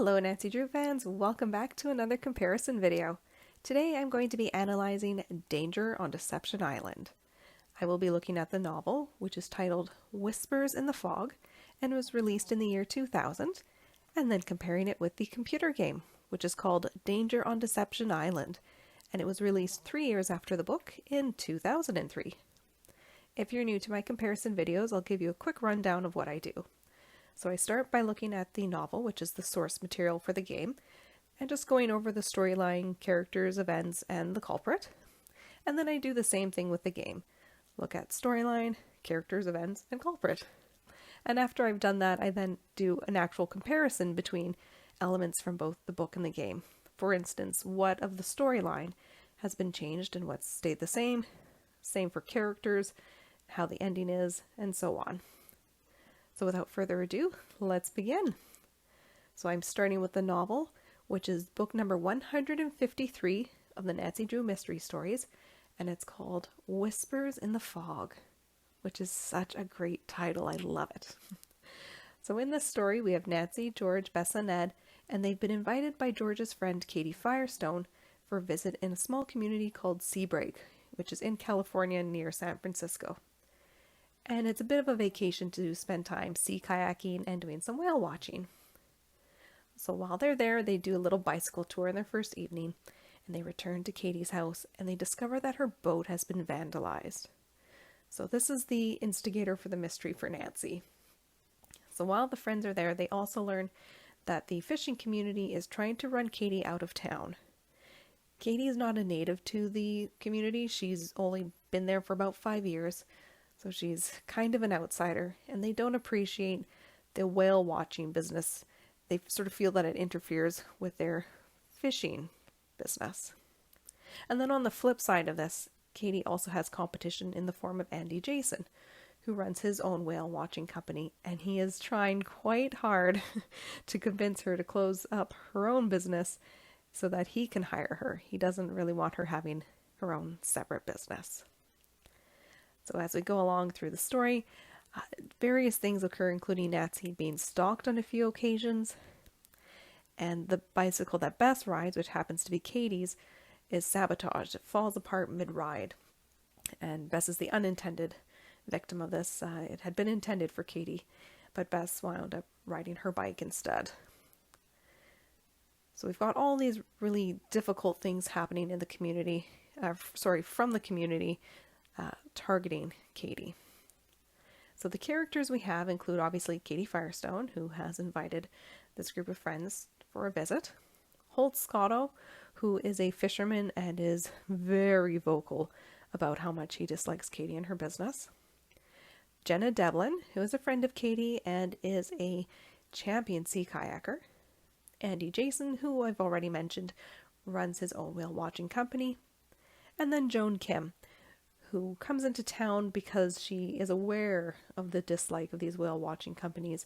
Hello Nancy Drew fans, welcome back to another comparison video. Today I'm going to be analyzing Danger on Deception Island. I will be looking at the novel, which is titled Whispers in the Fog and was released in the year 2000, and then comparing it with the computer game, which is called Danger on Deception Island, and it was released 3 years after the book in 2003. If you're new to my comparison videos, I'll give you a quick rundown of what I do. So I start by looking at the novel, which is the source material for the game, and just going over the storyline, characters, events, and the culprit. And then I do the same thing with the game. Look at storyline, characters, events, and culprit. And after I've done that, I then do an actual comparison between elements from both the book and the game. For instance, what of the storyline has been changed and what's stayed the same for characters, how the ending is, and so on. So without further ado, let's begin. So I'm starting with the novel, which is book number 153 of the Nancy Drew Mystery Stories, and it's called Whispers in the Fog, which is such a great title. I love it. So in this story, we have Nancy, George, Bess, and Ed, and they've been invited by George's friend Katie Firestone for a visit in a small community called Seabreak, which is in California near San Francisco. And it's a bit of a vacation to spend time sea kayaking and doing some whale watching. So while they're there, they do a little bicycle tour in their first evening, and they return to Katie's house, and they discover that her boat has been vandalized. So this is the instigator for the mystery for Nancy. So while the friends are there, they also learn that the fishing community is trying to run Katie out of town. Katie is not a native to the community. She's only been there for about 5 years. So she's kind of an outsider, and they don't appreciate the whale watching business. They sort of feel that it interferes with their fishing business. And then on the flip side of this, Katie also has competition in the form of Andy Jason, who runs his own whale watching company, and he is trying quite hard to convince her to close up her own business so that he can hire her. He doesn't really want her having her own separate business. So as we go along through the story, various things occur, including Nancy being stalked on a few occasions, and the bicycle that Bess rides, which happens to be Katie's, is sabotaged. It falls apart mid-ride, and Bess is the unintended victim of this. It had been intended for Katie, but Bess wound up riding her bike instead. So we've got all these really difficult things happening in the community, from the community, targeting Katie. So the characters we have include obviously Katie Firestone, who has invited this group of friends for a visit. Holt Scotto, who is a fisherman and is very vocal about how much he dislikes Katie and her business. Jenna Devlin, who is a friend of Katie and is a champion sea kayaker. Andy Jason, who I've already mentioned, runs his own whale watching company. And then Joan Kim, who comes into town because she is aware of the dislike of these whale watching companies,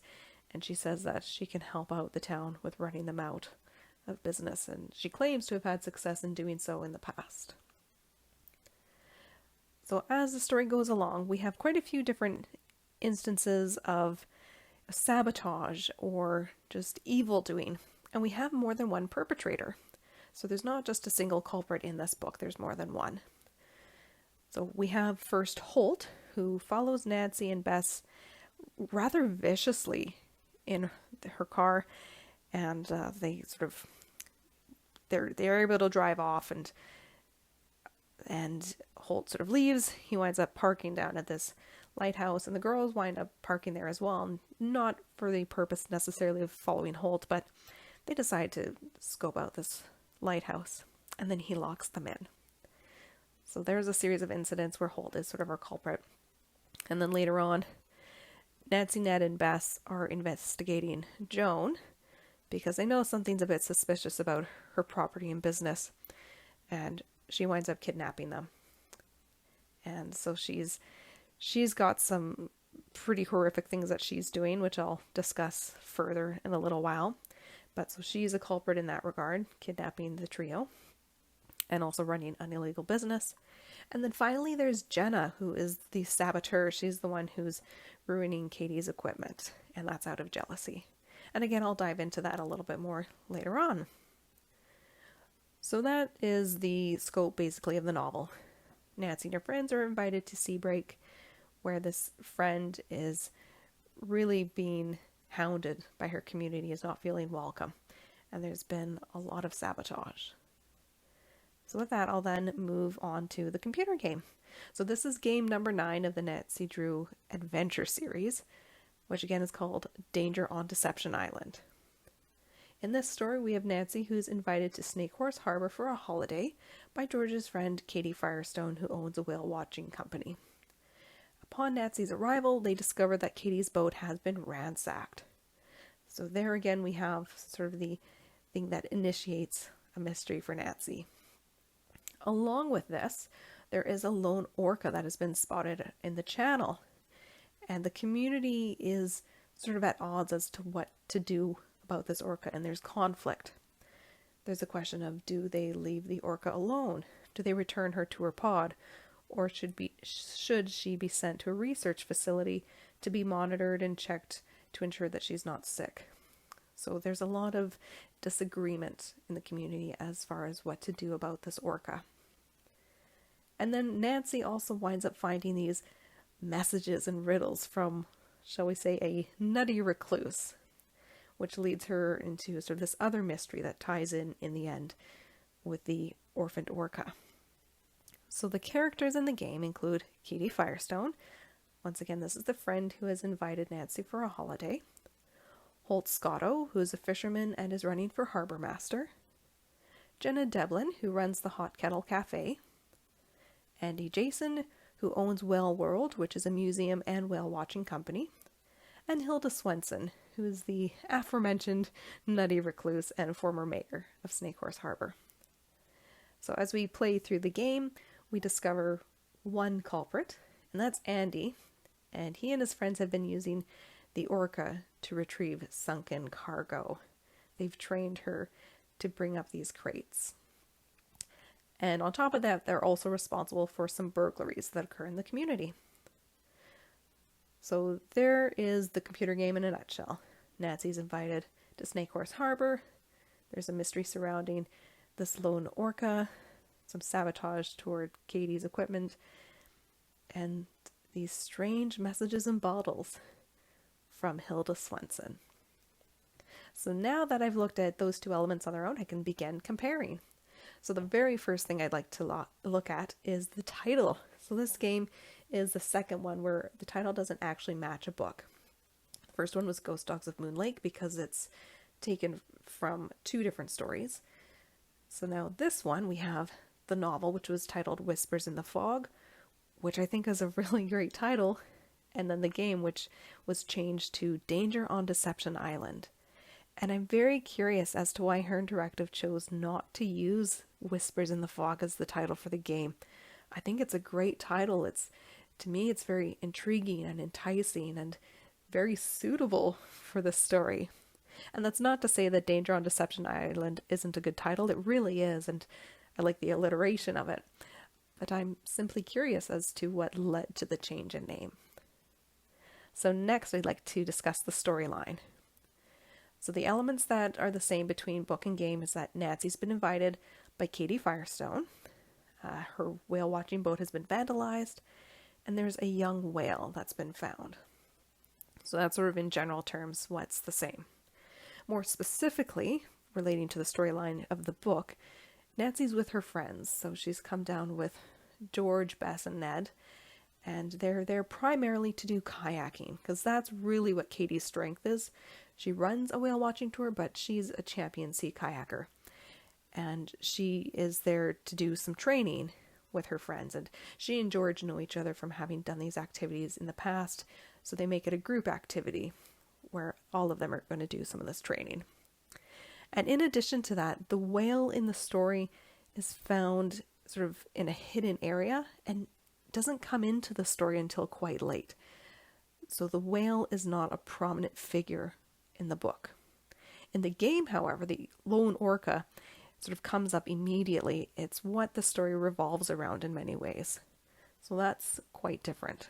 and she says that she can help out the town with running them out of business, and she claims to have had success in doing so in the past. So as the story goes along, we have quite a few different instances of sabotage or just evil doing, and we have more than one perpetrator. So there's not just a single culprit in this book, there's more than one. So we have first Holt, who follows Nancy and Bess rather viciously in her car, and they're able to drive off, and Holt sort of leaves. He winds up parking down at this lighthouse, and the girls wind up parking there as well, not for the purpose necessarily of following Holt, but they decide to scope out this lighthouse, and then he locks them in. So there's a series of incidents where Holt is sort of our culprit. And then later on, Nancy, Ned, and Bess are investigating Joan because they know something's a bit suspicious about her property and business, and she winds up kidnapping them. And so she's got some pretty horrific things that she's doing, which I'll discuss further in a little while. But so she's a culprit in that regard, kidnapping the trio, and also running an illegal business. And then finally there's Jenna, who is the saboteur. She's the one who's ruining Katie's equipment, and that's out of jealousy. And again, I'll dive into that a little bit more later on. So that is the scope basically of the novel. Nancy and her friends are invited to Seabreak, where this friend is really being hounded by her community, is not feeling welcome, and there's been a lot of sabotage. So with that, I'll then move on to the computer game. So this is game number 9 of the Nancy Drew Adventure series, which again is called Danger on Deception Island. In this story, we have Nancy, who's invited to Snake Horse Harbor for a holiday by George's friend Katie Firestone, who owns a whale watching company. Upon Nancy's arrival, they discover that Katie's boat has been ransacked. So there again, we have sort of the thing that initiates a mystery for Nancy. Along with this, there is a lone orca that has been spotted in the channel, and the community is sort of at odds as to what to do about this orca, and there's conflict. There's a question of, do they leave the orca alone? Do they return her to her pod? Or should she be sent to a research facility to be monitored and checked to ensure that she's not sick? So there's a lot of disagreement in the community as far as what to do about this orca. And then Nancy also winds up finding these messages and riddles from, shall we say, a nutty recluse, which leads her into sort of this other mystery that ties in the end with the orphaned orca. So the characters in the game include Katie Firestone. Once again, this is the friend who has invited Nancy for a holiday. Holt Scotto, who is a fisherman and is running for harbor master. Jenna Devlin, who runs the Hot Kettle Cafe. Andy Jason, who owns Whale World, which is a museum and whale watching company. And Hilda Swenson, who is the aforementioned nutty recluse and former mayor of Snake Horse Harbor. So as we play through the game, we discover one culprit, and that's Andy, and he and his friends have been using the orca to retrieve sunken cargo. They've trained her to bring up these crates. And on top of that, they're also responsible for some burglaries that occur in the community. So there is the computer game in a nutshell. Nancy's invited to Snake Horse Harbor. There's a mystery surrounding this lone orca, some sabotage toward Katie's equipment, and these strange messages and bottles from Hilda Swenson. So now that I've looked at those two elements on their own, I can begin comparing. So the very first thing I'd like to look at is the title. So this game is the second one where the title doesn't actually match a book. The first one was Ghost Dogs of Moon Lake because it's taken from 2 different stories. So now this one we have the novel, which was titled Whispers in the Fog, which I think is a really great title, and then the game, which was changed to Danger on Deception Island. And I'm very curious as to why Hearn Interactive chose not to use Whispers in the Fog as the title for the game. I think it's a great title. To me, it's very intriguing and enticing and very suitable for the story. And that's not to say that Danger on Deception Island isn't a good title. It really is, and I like the alliteration of it. But I'm simply curious as to what led to the change in name. So next, I'd like to discuss the storyline. So the elements that are the same between book and game is that Nancy's been invited by Katie Firestone. Her whale watching boat has been vandalized, and there's a young whale that's been found. So that's sort of in general terms what's the same. More specifically, relating to the storyline of the book, Nancy's with her friends. So she's come down with George, Bess, and Ned, and they're there primarily to do kayaking, because that's really what Katie's strength is. She runs a whale watching tour, but she's a champion sea kayaker. And she is there to do some training with her friends. And she and George know each other from having done these activities in the past, so they make it a group activity where all of them are going to do some of this training. And in addition to that, the whale in the story is found sort of in a hidden area and doesn't come into the story until quite late. So the whale is not a prominent figure in the book. In the game, however, the lone orca sort of comes up immediately. It's what the story revolves around in many ways. So that's quite different.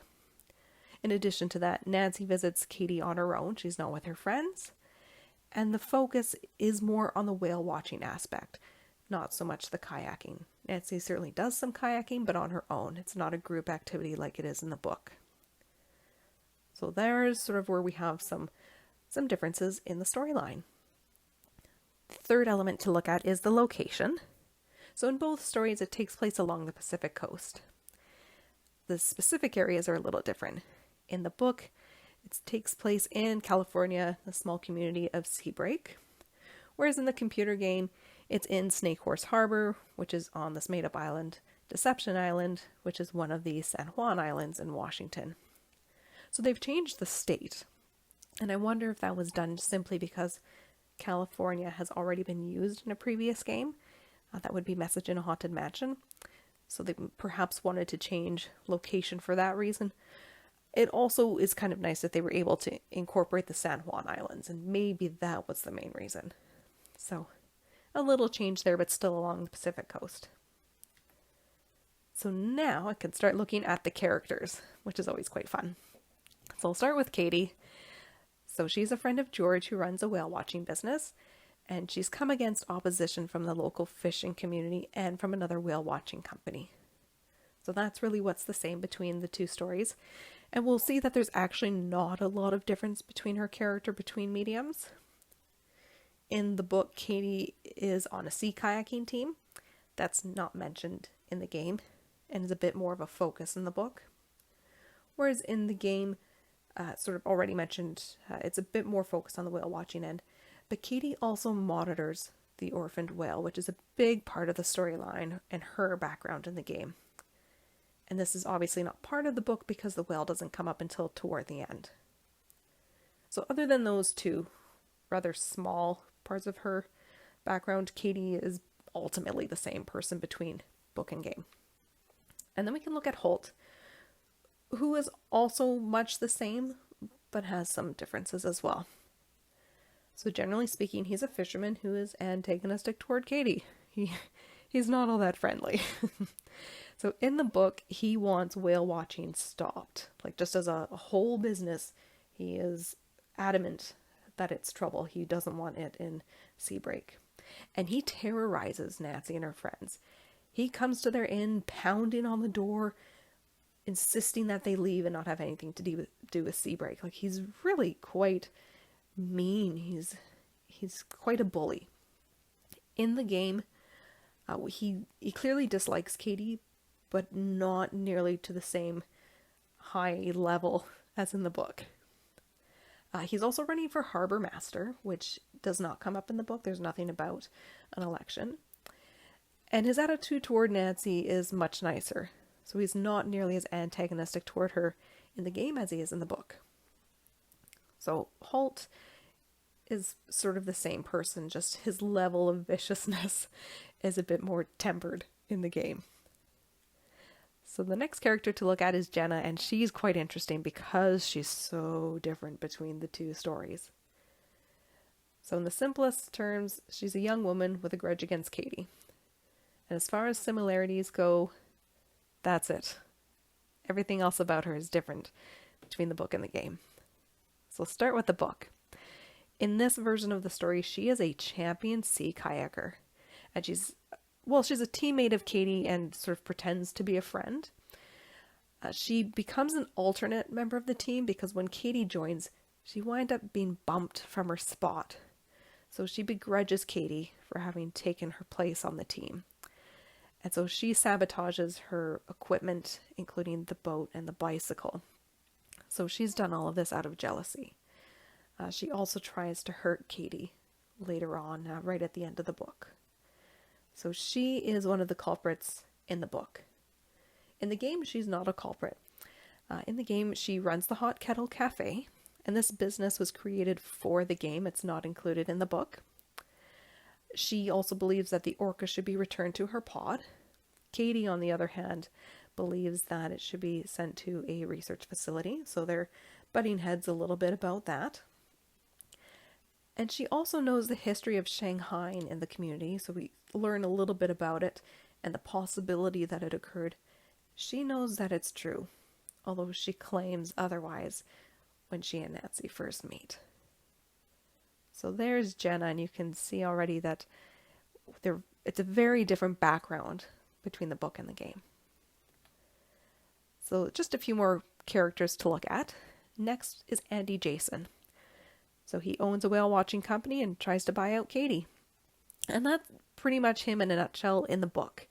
In addition to that, Nancy visits Katie on her own. She's not with her friends. And the focus is more on the whale watching aspect, not so much the kayaking. Nancy certainly does some kayaking, but on her own. It's not a group activity like it is in the book. So there's sort of where we have some differences in the storyline. The third element to look at is the location. So in both stories, it takes place along the Pacific coast. The specific areas are a little different. In the book, it takes place in California, the small community of Seabreak, whereas in the computer game, it's in Snake Horse Harbor, which is on this made-up island, Deception Island, which is one of the San Juan Islands in Washington. So they've changed the state, and I wonder if that was done simply because California has already been used in a previous game. That would be Message in a Haunted Mansion. So they perhaps wanted to change location for that reason. It also is kind of nice that they were able to incorporate the San Juan Islands, and maybe that was the main reason. So a little change there, but still along the Pacific coast. So now I can start looking at the characters, which is always quite fun. So I'll start with Katie. So she's a friend of George who runs a whale watching business, and she's come against opposition from the local fishing community and from another whale watching company. So that's really what's the same between the two stories. And we'll see that there's actually not a lot of difference between her character between mediums. In the book, Katie is on a sea kayaking team. That's not mentioned in the game and is a bit more of a focus in the book. Whereas in the game, sort of already mentioned, it's a bit more focused on the whale watching end. But Katie also monitors the orphaned whale, which is a big part of the storyline and her background in the game. And this is obviously not part of the book because the whale doesn't come up until toward the end. So other than those two rather small parts of her background, Katie is ultimately the same person between book and game. And then we can look at Holt, who is also much the same, but has some differences as well. So generally speaking, he's a fisherman who is antagonistic toward Katie. He's not all that friendly. So in the book, he wants whale watching stopped. Like just as a whole business, he is adamant that it's trouble. He doesn't want it in Seabreak. And he terrorizes Nancy and her friends. He comes to their inn, pounding on the door, insisting that they leave and not have anything to do with Seabreak. Like he's really quite mean. He's quite a bully. In the game, he clearly dislikes Katie, but not nearly to the same high level as in the book. He's also running for Harbor Master, which does not come up in the book. There's nothing about an election. And his attitude toward Nancy is much nicer. So he's not nearly as antagonistic toward her in the game as he is in the book. So Holt is sort of the same person, just his level of viciousness is a bit more tempered in the game. So the next character to look at is Jenna, and she's quite interesting because she's so different between the two stories. So in the simplest terms, she's a young woman with a grudge against Katie. And as far as similarities go, that's it. Everything else about her is different between the book and the game. So let's start with the book. In this version of the story, she is a champion sea kayaker. And she's a teammate of Katie and sort of pretends to be a friend. She becomes an alternate member of the team because when Katie joins, she winds up being bumped from her spot. So she begrudges Katie for having taken her place on the team. And so she sabotages her equipment, including the boat and the bicycle. So she's done all of this out of jealousy. She also tries to hurt Katie later on, right at the end of the book. So she is one of the culprits in the book. In the game, she's not a culprit. In the game, she runs the Hot Kettle Cafe, and this business was created for the game. It's not included in the book. She also believes that the orca should be returned to her pod. Katie, on the other hand, believes that it should be sent to a research facility, so they're butting heads a little bit about that. And she also knows the history of Shanghai in the community, so we learn a little bit about it and the possibility that it occurred. She knows that it's true, although she claims otherwise when she and Nancy first meet. So there's Jenna, and you can see already that it's a very different background between the book and the game. So just a few more characters to look at. Next is Andy Jason. So he owns a whale watching company and tries to buy out Katie. And that's pretty much him in a nutshell in the book.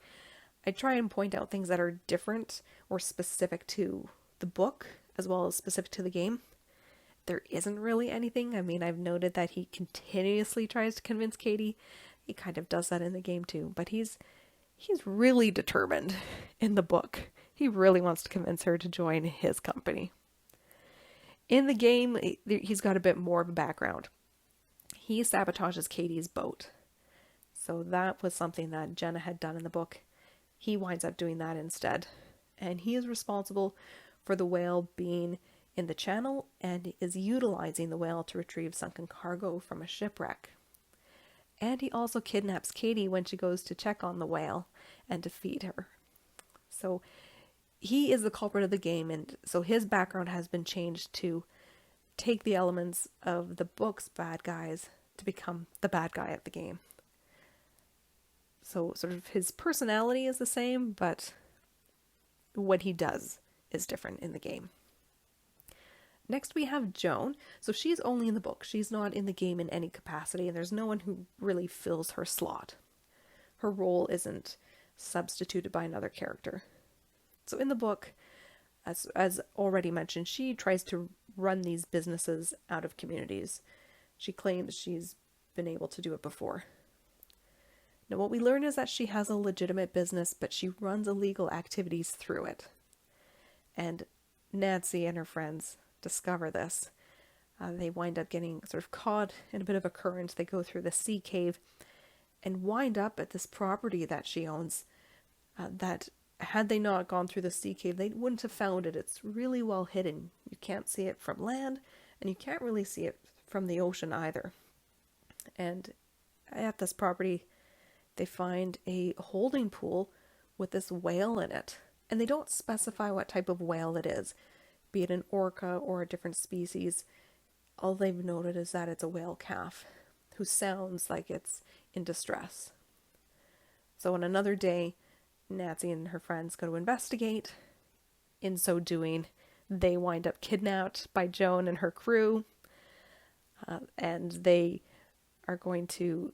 I try and point out things that are different or specific to the book as well as specific to the game. There isn't really anything. I mean, I've noted that he continuously tries to convince Katie. He kind of does that in the game too, but he's really determined in the book. He really wants to convince her to join his company. In the game, he's got a bit more of a background. He sabotages Katie's boat. So that was something that Jenna had done in the book. He winds up doing that instead. And he is responsible for the whale being in the channel and is utilizing the whale to retrieve sunken cargo from a shipwreck. And he also kidnaps Katie when she goes to check on the whale and to feed her. So he is the culprit of the game, and so his background has been changed to take the elements of the book's bad guys to become the bad guy of the game. So sort of his personality is the same, but what he does is different in the game. Next we have Joan. So she's only in the book. She's not in the game in any capacity, and there's no one who really fills her slot. Her role isn't substituted by another character. So in the book, as already mentioned, she tries to run these businesses out of communities. She claims she's been able to do it before. Now what we learn is that she has a legitimate business, but she runs illegal activities through it. And Nancy and her friends discover this. They wind up getting sort of caught in a bit of a current. They go through the sea cave and wind up at this property that she owns that had they not gone through the sea cave, they wouldn't have found it. It's really well hidden. You can't see it from land, and you can't really see it from the ocean either. And at this property, they find a holding pool with this whale in it. And they don't specify what type of whale it is, be it an orca or a different species. All they've noted is that it's a whale calf who sounds like it's in distress. So on another day, Nancy and her friends go to investigate. In so doing, they wind up kidnapped by Joan and her crew, and they are going to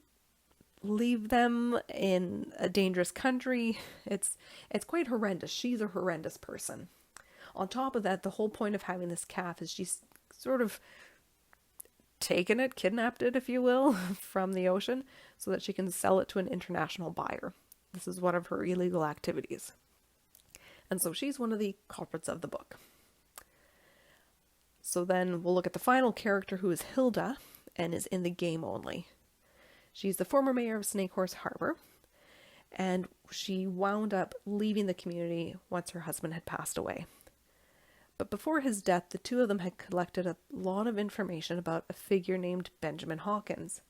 leave them in a dangerous country. It's quite horrendous. She's a horrendous person. On top of that, the whole point of having this calf is she's sort of taken it, kidnapped it, if you will, from the ocean so that she can sell it to an international buyer. This is one of her illegal activities. And so she's one of the culprits of the book. So then we'll look at the final character, who is Hilda, and is in the game only. She's the former mayor of Snake Horse Harbor, and she wound up leaving the community once her husband had passed away. But before his death, the two of them had collected a lot of information about a figure named Benjamin Hawkins.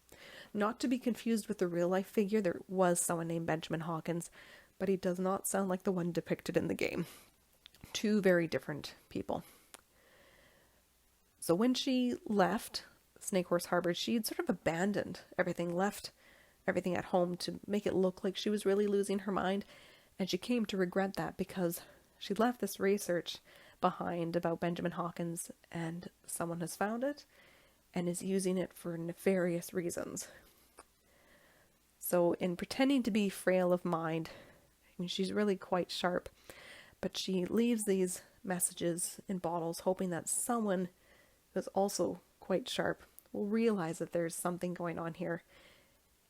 Not to be confused with the real-life figure, there was someone named Benjamin Hawkins, but he does not sound like the one depicted in the game. Two very different people. So when she left Snake Horse Harbor, she had sort of abandoned everything, left everything at home to make it look like she was really losing her mind, and she came to regret that because she left this research behind about Benjamin Hawkins, and someone has found it and is using it for nefarious reasons. So in pretending to be frail of mind, I mean, she's really quite sharp, but she leaves these messages in bottles hoping that someone who's also quite sharp will realize that there's something going on here,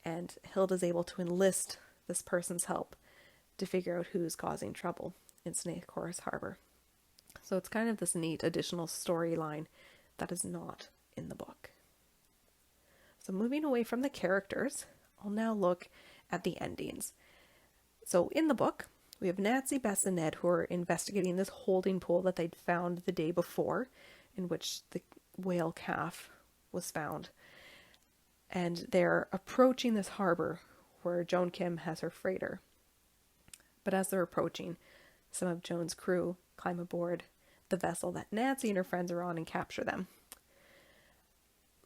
and Hilda's able to enlist this person's help to figure out who's causing trouble in Snake Horse Harbor. So it's kind of this neat additional storyline that is not in the book. So moving away from the characters, I'll now look at the endings. So in the book, we have Nancy, Bess, and Ned who are investigating this holding pool that they'd found the day before, in which the whale calf was found. And they're approaching this harbor where Joan Kim has her freighter. But as they're approaching, some of Joan's crew climb aboard the vessel that Nancy and her friends are on and capture them.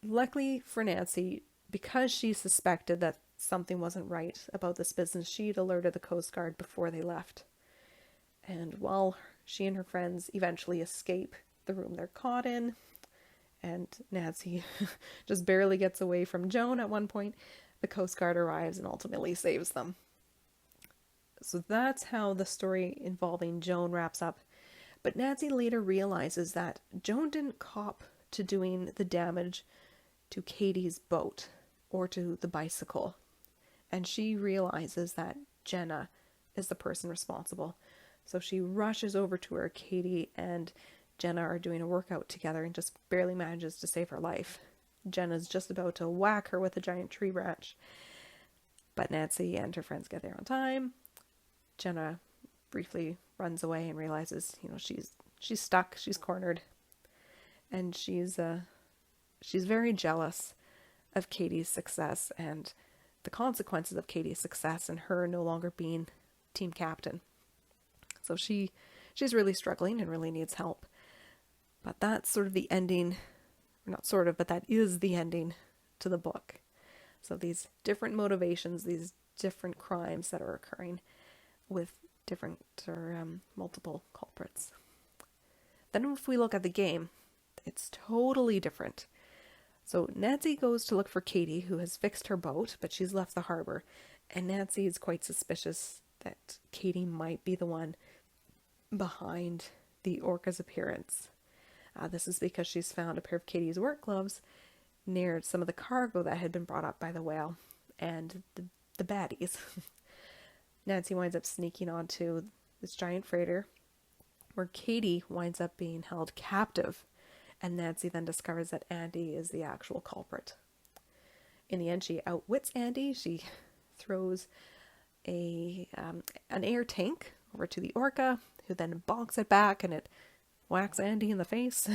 luckily for Nancy, because she suspected that something wasn't right about this business, she'd alerted the Coast Guard before they left. And while she and her friends eventually escape the room they're caught in, and Nancy just barely gets away from Joan at one point, the Coast Guard arrives and ultimately saves them. So that's how the story involving Joan wraps up. But Nancy later realizes that Joan didn't cop to doing the damage to Katie's boat or to the bicycle. And she realizes that Jenna is the person responsible. So she rushes over to her. Katie and Jenna are doing a workout together and just barely manages to save her life. Jenna's just about to whack her with a giant tree branch. But Nancy and her friends get there on time. Jenna briefly runs away and realizes, she's stuck, she's cornered. And she's very jealous of Katie's success and the consequences of Katie's success and her no longer being team captain. So she's really struggling and really needs help. But that's sort of the ending, or not sort of, but that is the ending to the book. So these different motivations, these different crimes that are occurring with different or multiple culprits. Then if we look at the game, it's totally different. So Nancy goes to look for Katie, who has fixed her boat, but she's left the harbor. And Nancy is quite suspicious that Katie might be the one behind the orca's appearance. This is because she's found a pair of Katie's work gloves near some of the cargo that had been brought up by the whale and the baddies. Nancy winds up sneaking onto this giant freighter where Katie winds up being held captive, and Nancy then discovers that Andy is the actual culprit. In the end, she outwits Andy. She throws an air tank over to the orca, who then bonks it back, and it whacks Andy in the face.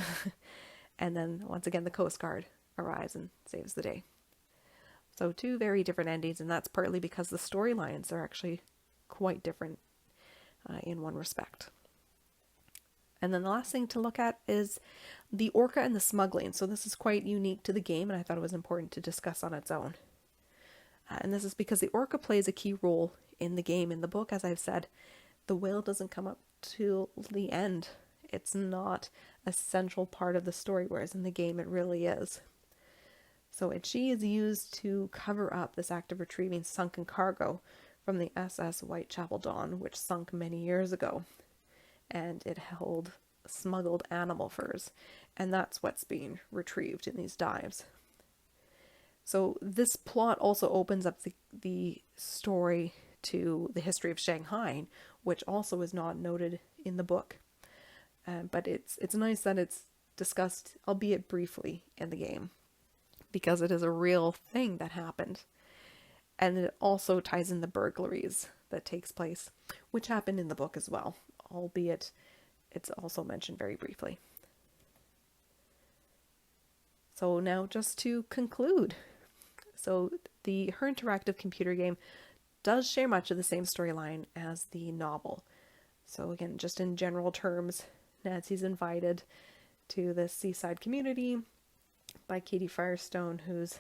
And then, once again, the Coast Guard arrives and saves the day. So 2 very different endings, and that's partly because the storylines are actually quite different in one respect. And then the last thing to look at is the orca and the smuggling. So this is quite unique to the game, and I thought it was important to discuss on its own. And this is because the orca plays a key role in the game. In the book, as I've said, the whale doesn't come up till the end. It's not a central part of the story, whereas in the game it really is. So she is used to cover up this act of retrieving sunken cargo from the SS Whitechapel Dawn, which sunk many years ago. And it held smuggled animal furs, and that's what's being retrieved in these dives. So this plot also opens up the story to the history of Shanghai, which also is not noted in the book. But it's nice that it's discussed, albeit briefly, in the game, because it is a real thing that happened. And it also ties in the burglaries that takes place, which happened in the book as well, albeit it's also mentioned very briefly. So now just to conclude. So her interactive computer game does share much of the same storyline as the novel. So again, just in general terms, Nancy's invited to this seaside community by Katie Firestone, who's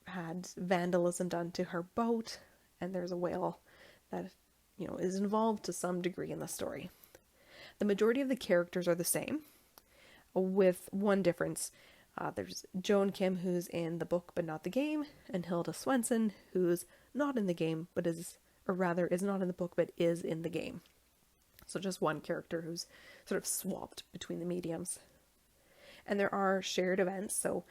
had vandalism done to her boat, and there's a whale that, is involved to some degree in the story. The majority of the characters are the same, with one difference. There's Joan Kim, who's in the book but not the game, and Hilda Swenson, who's not in the game but is not in the book but is in the game. So just one character who's sort of swapped between the mediums. And there are shared events, so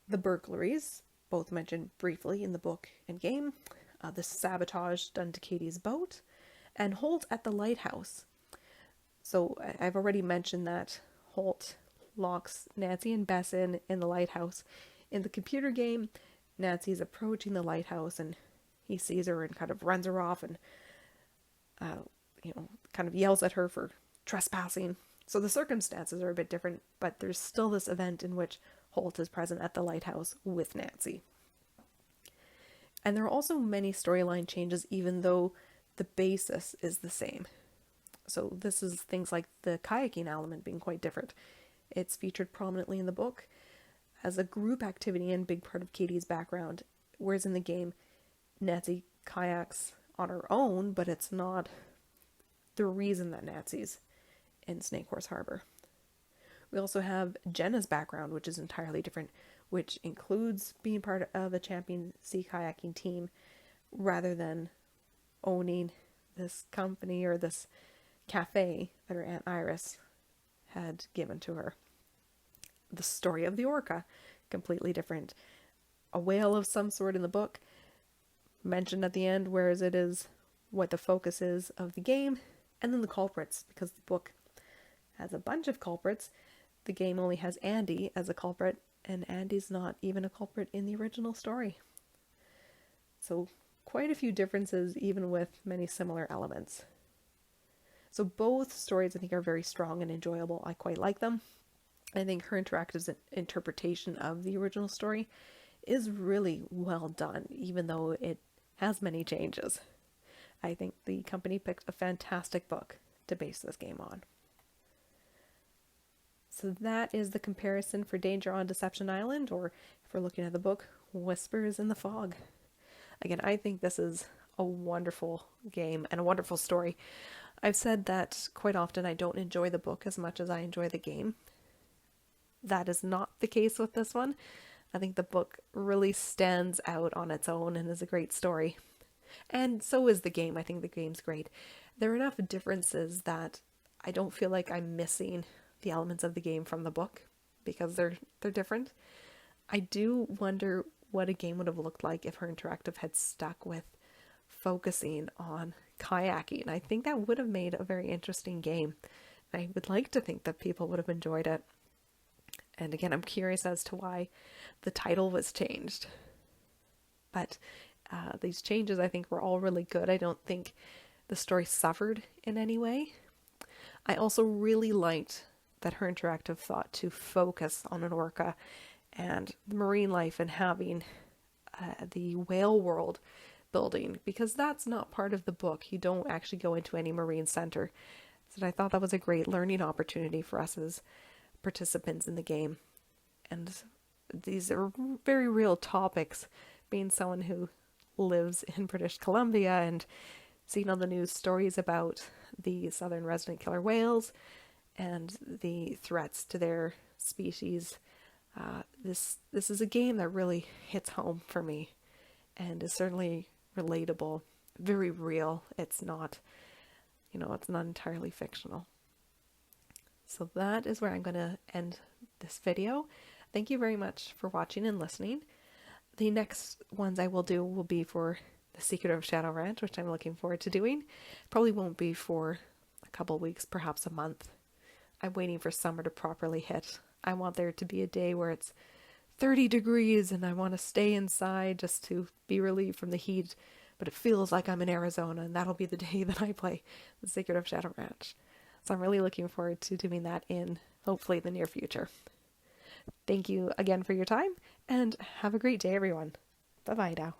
the burglaries, both mentioned briefly in the book and game, the sabotage done to Katie's boat, and Holt at the lighthouse. So I've already mentioned that Holt locks Nancy and Bess in the lighthouse. In the computer game, Nancy's approaching the lighthouse and he sees her and kind of runs her off and kind of yells at her for trespassing. So the circumstances are a bit different, but there's still this event in which Holt is present at the lighthouse with Nancy. And there are also many storyline changes, even though the basis is the same. So this is things like the kayaking element being quite different. It's featured prominently in the book, as a group activity and big part of Katie's background, whereas in the game, Nancy kayaks on her own, but it's not the reason that Nancy's in Snake Horse Harbor. We also have Jenna's background, which is entirely different, which includes being part of a champion sea kayaking team rather than owning this company or this cafe that her Aunt Iris had given to her. The story of the orca, completely different. A whale of some sort in the book, mentioned at the end, whereas it is what the focus is of the game, and then the culprits, because the book has a bunch of culprits. The game only has Andy as a culprit, and Andy's not even a culprit in the original story. So quite a few differences, even with many similar elements. So both stories I think are very strong and enjoyable. I quite like them. I think her interactive interpretation of the original story is really well done, even though it has many changes. I think the company picked a fantastic book to base this game on. So that is the comparison for Danger on Deception Island, or if we're looking at the book, Whispers in the Fog. Again, I think this is a wonderful game and a wonderful story. I've said that quite often I don't enjoy the book as much as I enjoy the game. That is not the case with this one. I think the book really stands out on its own and is a great story. And so is the game. I think the game's great. There are enough differences that I don't feel like I'm missing the elements of the game from the book because they're different. I do wonder what a game would have looked like if her interactive had stuck with focusing on kayaking. I think that would have made a very interesting game. I would like to think that people would have enjoyed it. And again, I'm curious as to why the title was changed. But these changes, I think, were all really good. I don't think the story suffered in any way. I also really liked that her interactive thought to focus on an orca and marine life and having the whale world building, because that's not part of the book. You don't actually go into any marine center. So I thought that was a great learning opportunity for us as participants in the game. And these are very real topics, being someone who lives in British Columbia and seeing on the news stories about the southern resident killer whales and the threats to their species. This is a game that really hits home for me and is certainly relatable, very real. It's not, it's not entirely fictional. So that is where I'm going to end this video. Thank you very much for watching and listening. The next ones I will do will be for The Secret of Shadow Ranch, which I'm looking forward to doing. Probably won't be for a couple weeks, perhaps a month. I'm waiting for summer to properly hit. I want there to be a day where it's 30 degrees and I want to stay inside just to be relieved from the heat, but it feels like I'm in Arizona, and that'll be the day that I play The Secret of Shadow Ranch. So I'm really looking forward to doing that in hopefully the near future. Thank you again for your time, and have a great day, everyone. Bye-bye now.